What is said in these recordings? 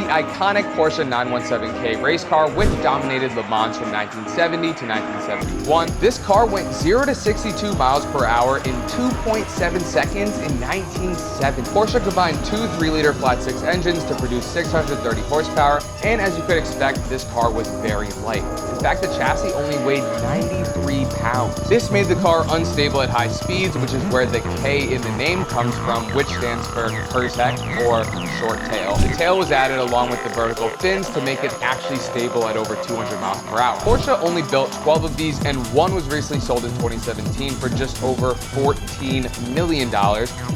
the iconic Porsche 917K race car, which dominated Le Mans from 1970 to 1971. This car went 0 to 62 miles per hour in 2.7 seconds in 1970. Porsche combined two 3-liter flat-six engines to produce 630 horsepower, and as you could expect, this car was very light. In fact, the chassis only weighed 93 pounds. This made the car unstable at high speeds, which is where the K in the name comes from, which stands for Kurzheck, or short tail. The tail was added along with the vertical fins to make it actually stable at over 200 miles per hour. Porsche only built 12 of these, and one was recently sold in 2017 for just over $14 million,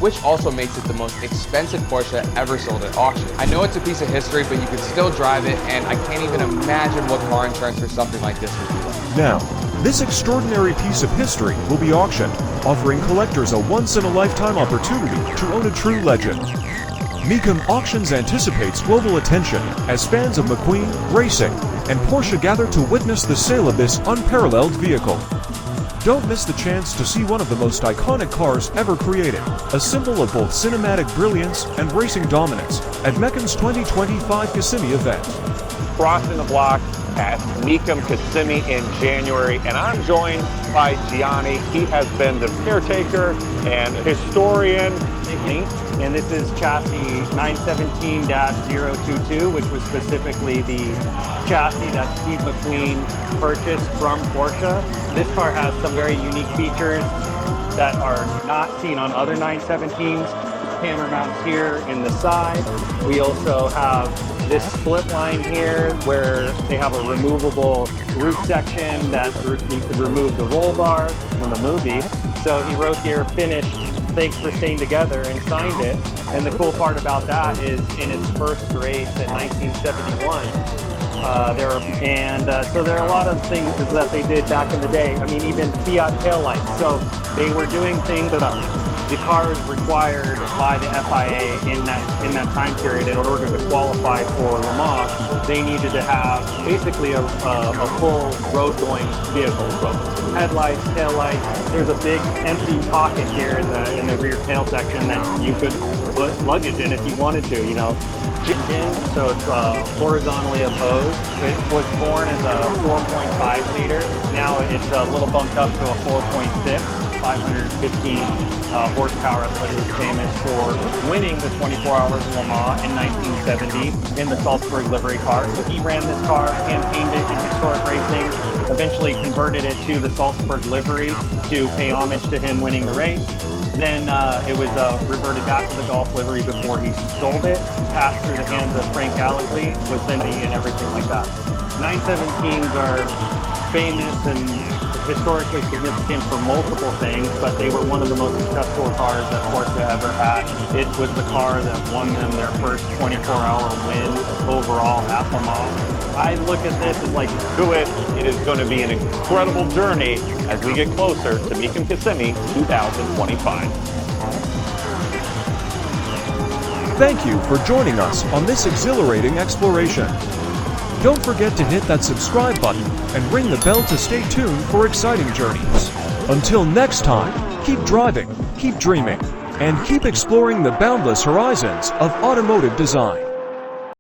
which also makes it the most expensive Porsche ever sold at auction. I know it's a piece of history, but you can still drive it, and I can't even imagine what car insurance for something like this would be like. Now, this extraordinary piece of history will be auctioned, offering collectors a once-in-a-lifetime opportunity to own a true legend. Mecum Auctions anticipates global attention as fans of McQueen, racing, and Porsche gather to witness the sale of this unparalleled vehicle. Don't miss the chance to see one of the most iconic cars ever created, a symbol of both cinematic brilliance and racing dominance at Mecum's 2025 Kissimmee event. Crossing the block at Mecum, Kissimmee in January, and I'm joined by Gianni. He has been the caretaker and historian. And this is chassis 917-022, which was specifically the chassis that Steve McQueen purchased from Porsche. This car has some very unique features that are not seen on other 917s. Camera mounts here in the side. We also have this split line here where they have a removable roof section that you could remove the roll bar from the movie. So he wrote here, finished, thanks for staying together, and signed it. And the cool part about that is in its first race in 1971, so there are a lot of things that they did back in the day. I mean, even Fiat taillights. So they were doing things that the car is required by the FIA in that time period. In order to qualify for Le Mans, they needed to have basically a full road-going vehicle. So headlights, taillights. There's a big empty pocket here in the rear tail section that you could put luggage in if you wanted to. You know, so it's horizontally opposed. It was born as a 4.5 liter. Now it's a little bumped up to a 4.6. 515 horsepower. That's what he was famous for winning the 24 Hours of Le Mans in 1970 in the Salzburg livery car. So he ran this car, campaigned it in historic racing, eventually converted it to the Salzburg livery to pay homage to him winning the race. Then it was reverted back to the Golf livery before he sold it, passed through the hands of Frank Gallagher, was then and everything like that. 917s are famous and historically significant for multiple things, but they were one of the most successful cars that Porsche ever had. It was the car that won them their first 24-hour win overall at Le Mans. I look at this as like, Do it. It is going to be an incredible journey as we get closer to Mecum Kissimmee 2025. Thank you for joining us on this exhilarating exploration. Don't forget to hit that subscribe button and ring the bell to stay tuned for exciting journeys. Until next time, keep driving, keep dreaming, and keep exploring the boundless horizons of automotive design.